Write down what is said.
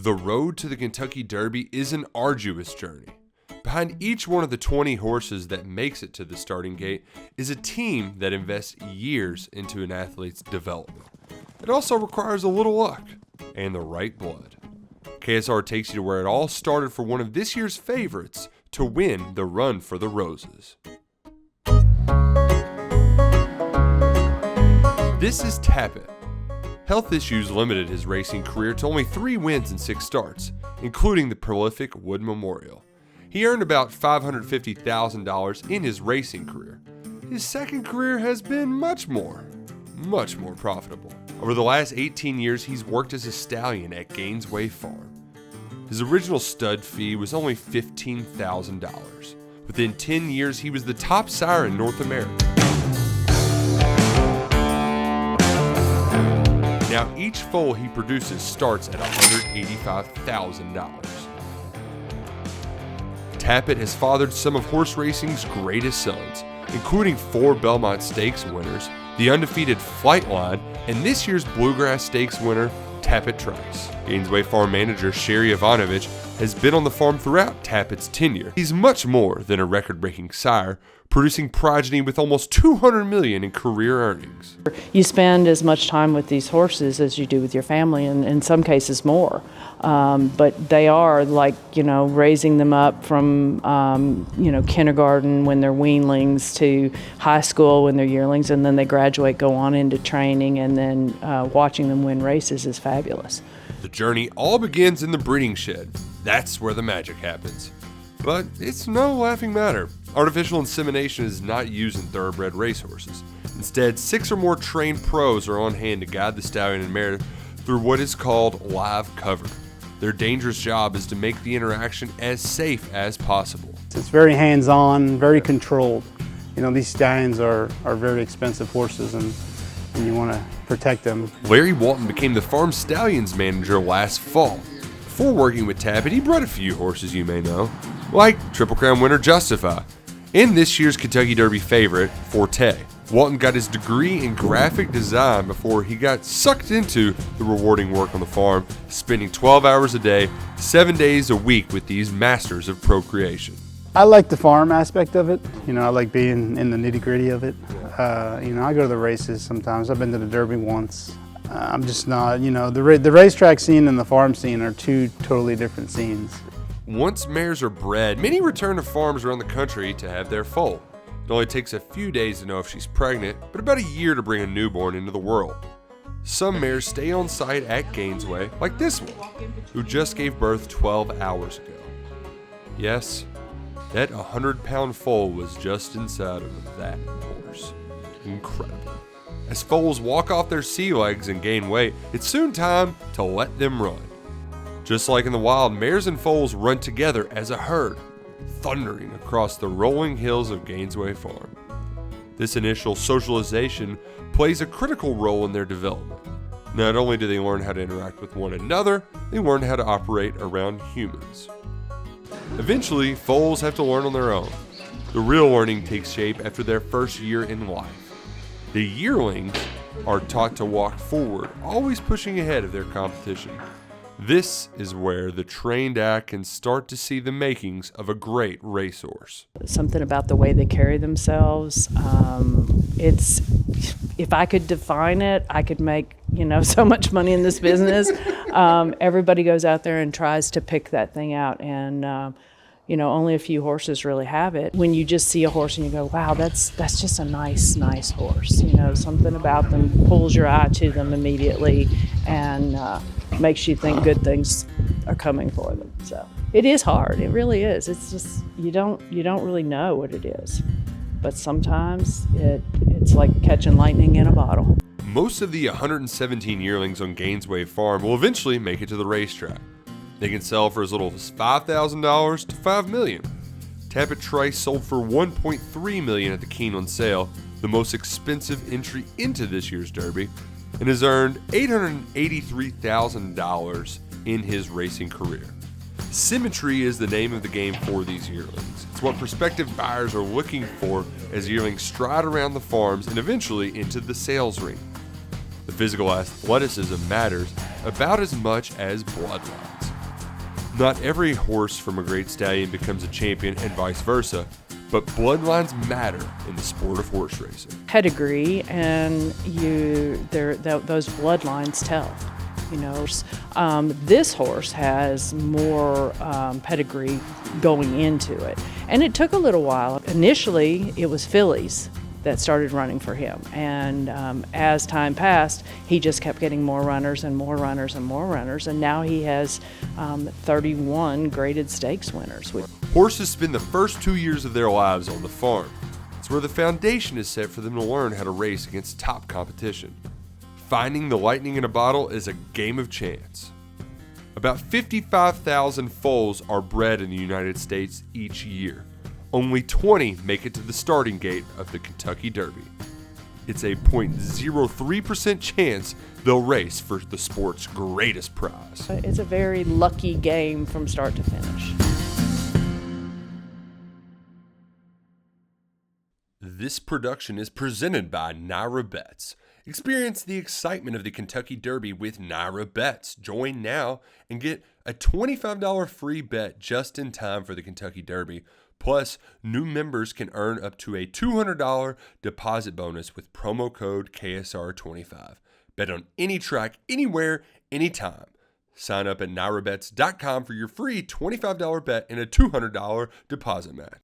The road to the Kentucky Derby is an arduous journey. Behind each one of the 20 horses that makes it to the starting gate is a team that invests years into an athlete's development. It also requires a little luck and the right blood. KSR takes you to where it all started for one of this year's favorites to win the Run for the Roses. This is Tapit. Health issues limited his racing career to only 3 wins and 6 starts, including the prolific Wood Memorial. He earned about $550,000 in his racing career. His second career has been much more profitable. Over the last 18 years, he's worked as a stallion at Gainesway Farm. His original stud fee was only $15,000. Within 10 years, he was the top sire in North America. Now, each foal he produces starts at $185,000. Tapit has fathered some of horse racing's greatest sons, including 4 Belmont Stakes winners, the undefeated Flightline, and this year's Bluegrass Stakes winner, Tapit Trice. Gainesway Farm manager Sherry Ivanovich has been on the farm throughout Tapit's tenure. He's much more than a record-breaking sire, producing progeny with almost $200 million in career earnings. You spend as much time with these horses as you do with your family, and in some cases more. But they are like, raising them up from, kindergarten when they're weanlings to high school when they're yearlings, and then they graduate, go on into training, and then watching them win races is fabulous. The journey all begins in the breeding shed. That's where the magic happens. But it's no laughing matter. Artificial insemination is not used in thoroughbred racehorses. Instead, 6 or more trained pros are on hand to guide the stallion and mare through what is called live cover. Their dangerous job is to make the interaction as safe as possible. It's very hands-on, very controlled. These stallions are very expensive horses, and you want to protect them. Larry Walton became the farm stallions manager last fall. Before working with Tapit, he bred a few horses you may know, like Triple Crown winner Justify, and this year's Kentucky Derby favorite, Forte. Walton got his degree in graphic design before he got sucked into the rewarding work on the farm, spending 12 hours a day, 7 days a week with these masters of procreation. I like the farm aspect of it. I like being in the nitty-gritty of it. I go to the races sometimes. I've been to the Derby once. I'm just not, the racetrack scene and the farm scene are 2 totally different scenes. Once mares are bred, many return to farms around the country to have their foal. It only takes a few days to know if she's pregnant, but about a year to bring a newborn into the world. Some mares stay on site at Gainesway, like this one, who just gave birth 12 hours ago. Yes, that 100-pound foal was just inside of that horse. Incredible. As foals walk off their sea legs and gain weight, it's soon time to let them run. Just like in the wild, mares and foals run together as a herd, thundering across the rolling hills of Gainesway Farm. This initial socialization plays a critical role in their development. Not only do they learn how to interact with one another, they learn how to operate around humans. Eventually, foals have to learn on their own. The real learning takes shape after their first year in life. The yearlings are taught to walk forward, always pushing ahead of their competition. This is where the trained eye can start to see the makings of a great racehorse. Something about the way they carry themselves. If I could define it, I could make so much money in this business. Everybody goes out there and tries to pick that thing out, and only a few horses really have it. When you just see a horse and you go, wow, that's just a nice horse. Something about them pulls your eye to them immediately and makes you think good things are coming for them. So it is hard. It really is. It's just you don't really know what it is. But sometimes it's like catching lightning in a bottle. Most of the 117 yearlings on Gainesway Farm will eventually make it to the racetrack. They can sell for as little as $5,000 to $5 million. Tapit Trice sold for $1.3 million at the Keeneland sale, the most expensive entry into this year's Derby, and has earned $883,000 in his racing career. Symmetry is the name of the game for these yearlings. It's what prospective buyers are looking for as yearlings stride around the farms and eventually into the sales ring. The physical athleticism matters about as much as bloodlines. Not every horse from a great stallion becomes a champion and vice versa, but bloodlines matter in the sport of horse racing. Pedigree and those bloodlines tell. You know, this horse has more pedigree going into it, and it took a little while. Initially, it was fillies that started running for him, and as time passed, he just kept getting more runners and more runners and more runners, and now he has 31 graded stakes winners. Horses spend the first 2 years of their lives on the farm. It's where the foundation is set for them to learn how to race against top competition. Finding the lightning in a bottle is a game of chance. About 55,000 foals are bred in the United States each year. Only 20 make it to the starting gate of the Kentucky Derby. It's a 0.03% chance they'll race for the sport's greatest prize. It's a very lucky game from start to finish. This production is presented by Naira Bets. Experience the excitement of the Kentucky Derby with Naira Bets. Join now and get a $25 free bet just in time for the Kentucky Derby. Plus, new members can earn up to a $200 deposit bonus with promo code KSR25. Bet on any track, anywhere, anytime. Sign up at nairabets.com for your free $25 bet and a $200 deposit match.